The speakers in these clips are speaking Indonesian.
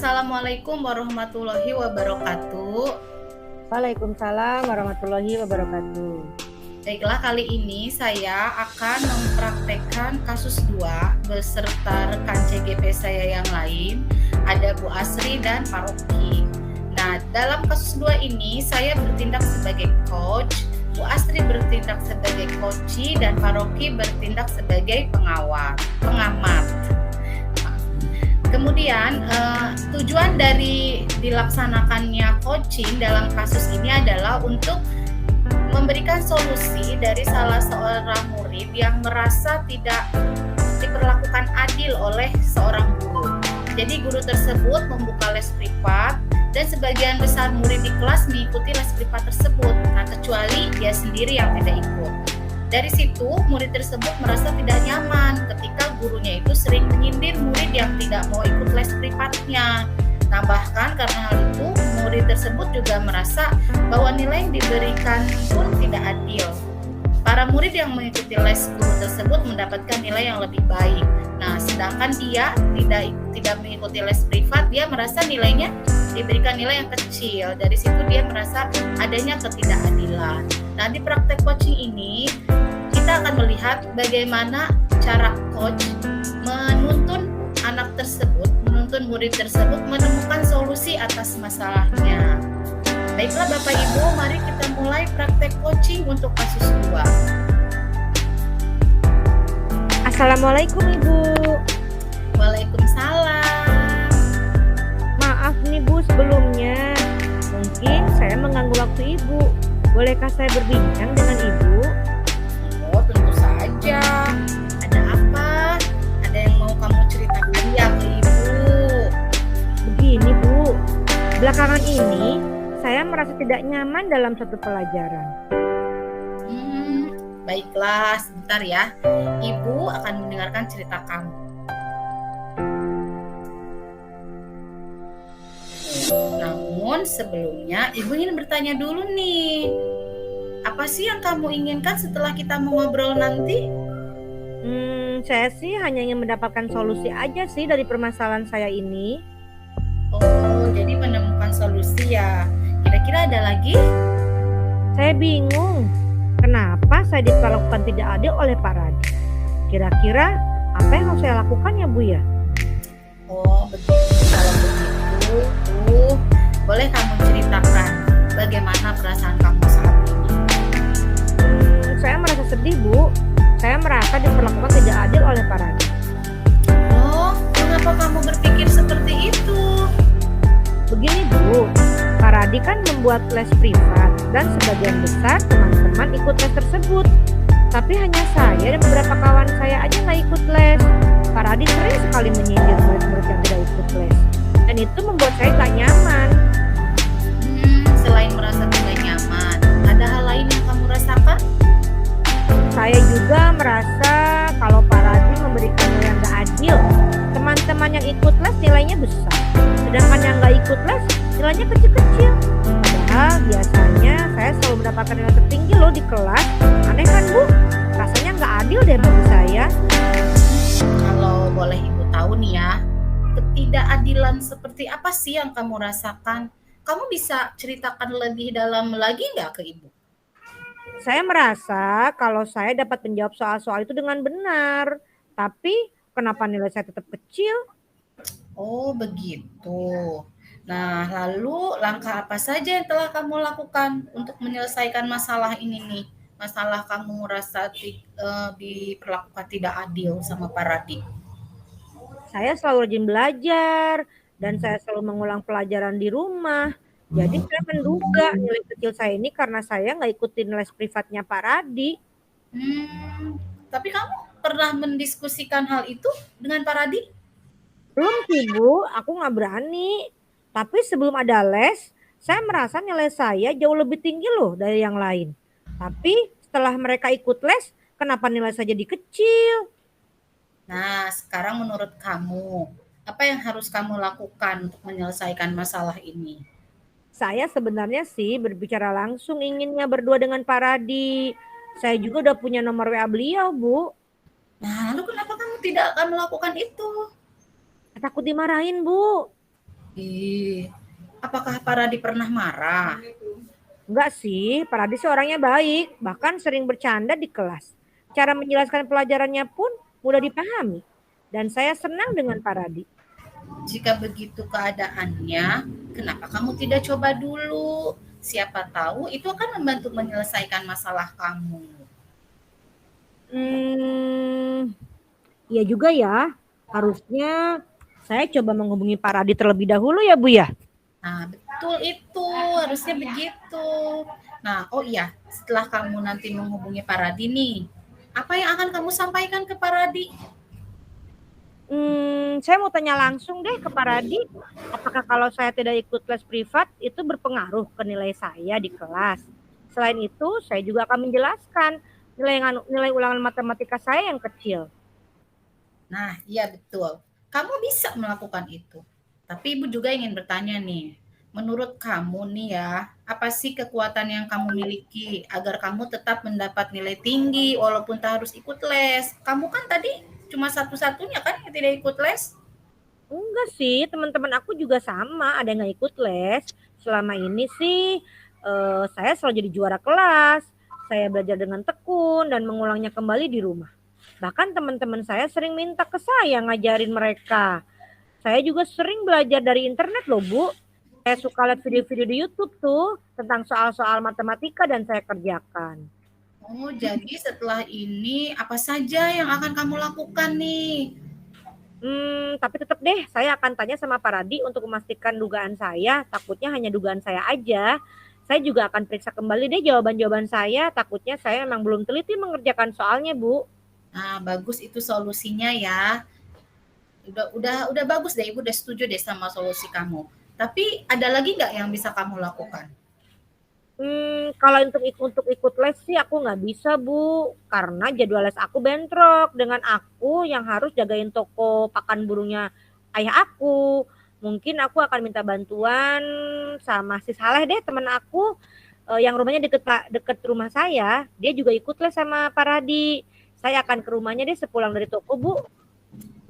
Assalamualaikum warahmatullahi wabarakatuh. Waalaikumsalam warahmatullahi wabarakatuh. Baiklah, kali ini saya akan mempraktekkan kasus 2 beserta rekan CGP saya yang lain, ada Bu Asri dan Pak Rocky. Nah, dalam kasus 2 ini saya bertindak sebagai coach, Bu Asri bertindak sebagai coachee, dan Pak Rocky bertindak sebagai pengamat. Kemudian tujuan dari dilaksanakannya coaching dalam kasus ini adalah untuk memberikan solusi dari salah seorang murid yang merasa tidak diperlakukan adil oleh seorang guru. Jadi guru tersebut membuka les privat dan sebagian besar murid di kelas mengikuti les privat tersebut. Nah, kecuali dia sendiri yang tidak ikut. Dari situ, murid tersebut merasa tidak nyaman ketika gurunya itu sering menyindir murid yang tidak mau ikut les privatnya. Nah, bahkan karena hal itu, murid tersebut juga merasa bahwa nilai yang diberikan pun tidak adil. Para murid yang mengikuti les guru tersebut mendapatkan nilai yang lebih baik. Nah, sedangkan dia tidak mengikuti les privat, dia merasa nilainya diberikan nilai yang kecil. Dari situ dia merasa adanya ketidakadilan. Nah, di praktek coaching ini kita akan melihat bagaimana cara coach menuntun anak tersebut, menuntun murid tersebut menemukan solusi atas masalahnya. Baiklah Bapak Ibu, mari kita mulai praktek coaching untuk kasus 2. Assalamualaikum Ibu. Waalaikumsalam. Maaf nih Bu sebelumnya. Mungkin saya mengganggu waktu Ibu. Bolehkah saya berbincang dengan Ibu? Oh, tentu saja. Ada apa? Ada yang mau kamu ceritakan ya ke Ibu? Begini Bu, belakangan ini saya merasa tidak nyaman dalam satu pelajaran. Baiklah, sebentar ya. Ibu akan mendengarkan cerita kamu. Namun sebelumnya Ibu ingin bertanya dulu nih. Apa sih yang kamu inginkan setelah kita mengobrol nanti? Saya sih hanya ingin mendapatkan solusi aja sih dari permasalahan saya ini. Oh, jadi menemukan solusi ya. Kira-kira ada lagi? Saya bingung, kenapa saya diperlakukan tidak adil oleh Pak Radi? Kira-kira apa yang harus saya lakukan ya Bu ya? Oh, begitu. Kalau begitu, boleh kamu ceritakan bagaimana perasaan kamu saat ini? Saya merasa sedih Bu. Saya merasa diperlakukan tidak adil oleh Pak Radi. Oh, kenapa kamu berpikir seperti itu? Begini Bu, Pak Radi kan membuat les privat dan sebagian besar teman-teman ikut les tersebut. Tapi hanya saya dan beberapa kawan saya aja nggak ikut les. Pak Radi sering sekali menyindir murid-murid yang tidak ikut les. Dan itu membuat saya nggak nyaman. Selain merasa tidak nyaman, ada hal lain yang kamu rasakan? Saya juga merasa kalau Pak Radi memberikan nilai yang nggak adil. Teman-teman yang ikut les nilainya besar, sedangkan yang nggak ikut les nilainya kecil-kecil. Padahal biasanya saya selalu mendapatkan nilai tertinggi loh di kelas. Aneh kan Bu? Rasanya nggak adil deh bagi saya. Kalau boleh Ibu tahu nih ya, ketidakadilan seperti apa sih yang kamu rasakan? Kamu bisa ceritakan lebih dalam lagi nggak ke Ibu? Saya merasa kalau saya dapat menjawab soal-soal itu dengan benar. Tapi kenapa nilai saya tetap kecil? Oh, begitu. Nah, lalu langkah apa saja yang telah kamu lakukan untuk menyelesaikan masalah ini nih? Masalah kamu merasa diperlakukan tidak adil sama Pak Radi. Saya selalu rajin belajar dan saya selalu mengulang pelajaran di rumah. Jadi saya menduga nilai kecil saya ini karena saya nggak ikutin les privatnya Pak Radi. Tapi kamu pernah mendiskusikan hal itu dengan Pak Radi? Belum sih Bu, aku nggak berani. Tapi sebelum ada les, saya merasa nilai saya jauh lebih tinggi loh dari yang lain. Tapi setelah mereka ikut les, kenapa nilai saya jadi kecil? Nah, sekarang menurut kamu, apa yang harus kamu lakukan untuk menyelesaikan masalah ini? Saya sebenarnya sih berbicara langsung inginnya berdua dengan Pak Radi. Saya juga udah punya nomor WA beliau, Bu. Nah, lalu kenapa kamu tidak akan melakukan itu? Takut dimarahin, Bu. Ih, apakah Paradi pernah marah? Enggak sih, Paradi sih orangnya baik, bahkan sering bercanda di kelas. Cara menjelaskan pelajarannya pun mudah dipahami. Dan saya senang dengan Paradi. Jika begitu keadaannya, kenapa kamu tidak coba dulu? Siapa tahu itu akan membantu menyelesaikan masalah kamu. Hmm, iya juga ya. Harusnya saya coba menghubungi Paradi terlebih dahulu ya, Bu ya. Nah, betul itu, harusnya begitu. Nah, oh iya, setelah kamu nanti menghubungi Paradi nih, apa yang akan kamu sampaikan ke Paradi? Saya mau tanya langsung deh ke Paradi. Apakah kalau saya tidak ikut les privat itu berpengaruh ke nilai saya di kelas? Selain itu, saya juga akan menjelaskan nilai ulangan matematika saya yang kecil. Nah, iya betul. Kamu bisa melakukan itu. Tapi Ibu juga ingin bertanya nih, menurut kamu nih ya, apa sih kekuatan yang kamu miliki agar kamu tetap mendapat nilai tinggi walaupun tak harus ikut les? Kamu kan tadi cuma satu-satunya kan yang tidak ikut les? Enggak sih, teman-teman aku juga sama, ada yang nggak ikut les. Selama ini sih saya selalu jadi juara kelas. Saya belajar dengan tekun dan mengulangnya kembali di rumah. Bahkan teman-teman saya sering minta ke saya ngajarin mereka. Saya juga sering belajar dari internet loh, Bu. Saya suka lihat video-video di YouTube tuh tentang soal-soal matematika dan saya kerjakan. Oh, jadi setelah ini apa saja yang akan kamu lakukan nih? Tapi tetap deh, saya akan tanya sama Pak Radi untuk memastikan dugaan saya. Takutnya hanya dugaan saya aja. Saya juga akan periksa kembali deh jawaban-jawaban saya. Takutnya saya memang belum teliti mengerjakan soalnya, Bu. Nah, bagus itu solusinya ya. Udah bagus deh, Ibu udah setuju deh sama solusi kamu. Tapi ada lagi nggak yang bisa kamu lakukan? Kalau untuk ikut les sih aku nggak bisa, Bu, karena jadwal les aku bentrok dengan aku yang harus jagain toko pakan burungnya ayah aku. Mungkin aku akan minta bantuan sama si Saleh deh, teman aku yang rumahnya deket rumah saya. Dia juga ikut les sama Pak Radi. Saya akan ke rumahnya deh sepulang dari toko, Bu.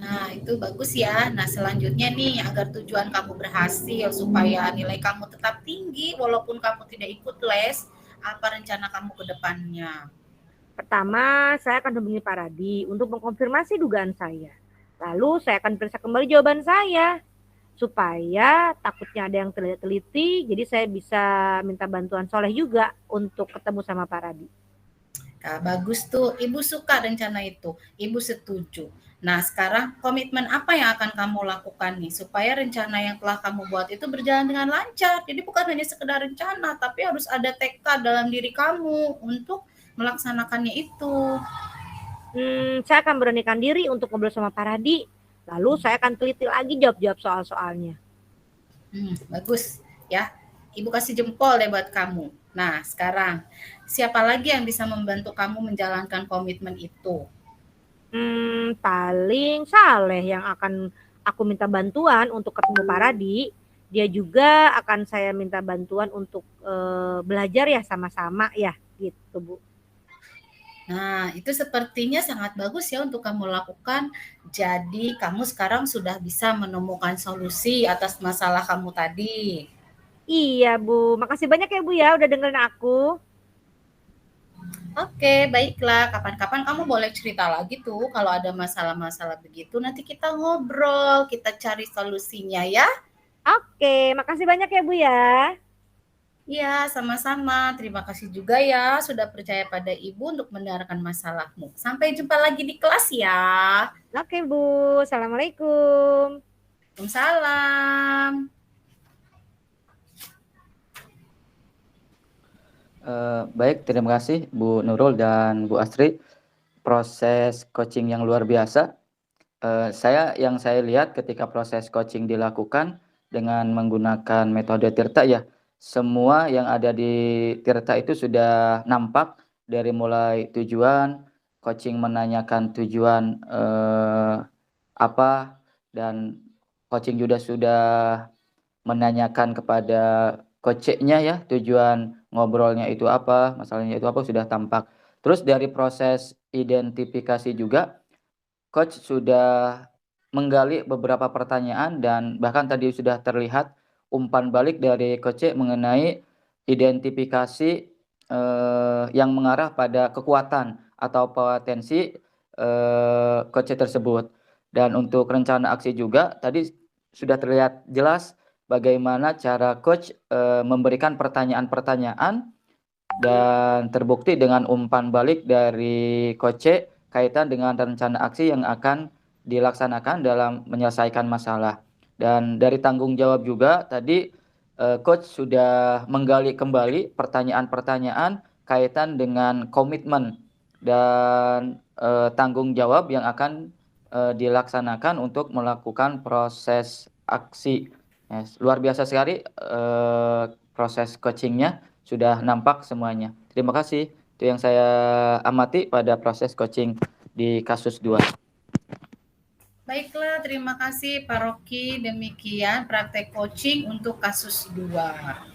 Nah, itu bagus ya. Nah, selanjutnya nih, agar tujuan kamu berhasil supaya nilai kamu tetap tinggi walaupun kamu tidak ikut les, apa rencana kamu ke depannya? Pertama, saya akan hubungi Pak Radi untuk mengkonfirmasi dugaan saya. Lalu saya akan periksa kembali jawaban saya supaya takutnya ada yang teliti, jadi saya bisa minta bantuan Soleh juga untuk ketemu sama Pak Radi. Nah, bagus tuh. Ibu suka rencana itu. Ibu setuju. Nah, sekarang komitmen apa yang akan kamu lakukan nih supaya rencana yang telah kamu buat itu berjalan dengan lancar. Jadi bukan hanya sekedar rencana, tapi harus ada tekad dalam diri kamu untuk melaksanakannya itu. Saya akan beranikan diri untuk ngobrol sama Pak Radi, lalu saya akan teliti lagi jawab-jawab soal-soalnya. Bagus ya. Ibu kasih jempol deh buat kamu. Nah, sekarang siapa lagi yang bisa membantu kamu menjalankan komitmen itu? Paling Saleh yang akan aku minta bantuan untuk ketemu Pak Radi. Dia juga akan saya minta bantuan untuk belajar ya sama-sama ya gitu, Bu. Nah, itu sepertinya sangat bagus ya untuk kamu lakukan. Jadi, kamu sekarang sudah bisa menemukan solusi atas masalah kamu tadi. Iya, Bu. Makasih banyak ya, Bu ya udah dengerin aku. Oke, baiklah. Kapan-kapan kamu boleh cerita lagi tuh kalau ada masalah-masalah begitu. Nanti kita ngobrol, kita cari solusinya ya. Oke, makasih banyak ya, Bu ya. Iya, sama-sama. Terima kasih juga ya sudah percaya pada Ibu untuk mendengarkan masalahmu. Sampai jumpa lagi di kelas ya. Oke, Bu. Assalamualaikum. Waalaikumsalam. Baik, terima kasih Bu Nurul dan Bu Astri. Proses coaching yang luar biasa. Yang saya lihat ketika proses coaching dilakukan dengan menggunakan metode Tirta ya, semua yang ada di Tirta itu sudah nampak dari mulai tujuan, coaching menanyakan tujuan apa, dan coaching juga sudah menanyakan kepada coachnya ya, tujuan ngobrolnya itu apa, masalahnya itu apa, sudah tampak. Terus dari proses identifikasi juga, coach sudah menggali beberapa pertanyaan dan bahkan tadi sudah terlihat umpan balik dari Coach mengenai identifikasi yang mengarah pada kekuatan atau potensi Coach tersebut. Dan untuk rencana aksi juga tadi sudah terlihat jelas bagaimana cara Coach memberikan pertanyaan-pertanyaan dan terbukti dengan umpan balik dari Coach kaitan dengan rencana aksi yang akan dilaksanakan dalam menyelesaikan masalah. Dan dari tanggung jawab juga tadi Coach sudah menggali kembali pertanyaan-pertanyaan kaitan dengan komitmen dan tanggung jawab yang akan dilaksanakan untuk melakukan proses aksi. Yes, luar biasa sekali proses coachingnya sudah nampak semuanya. Terima kasih. Itu yang saya amati pada proses coaching di kasus 2. Baiklah, terima kasih Pak Rocky. Demikian praktek coaching untuk kasus 2.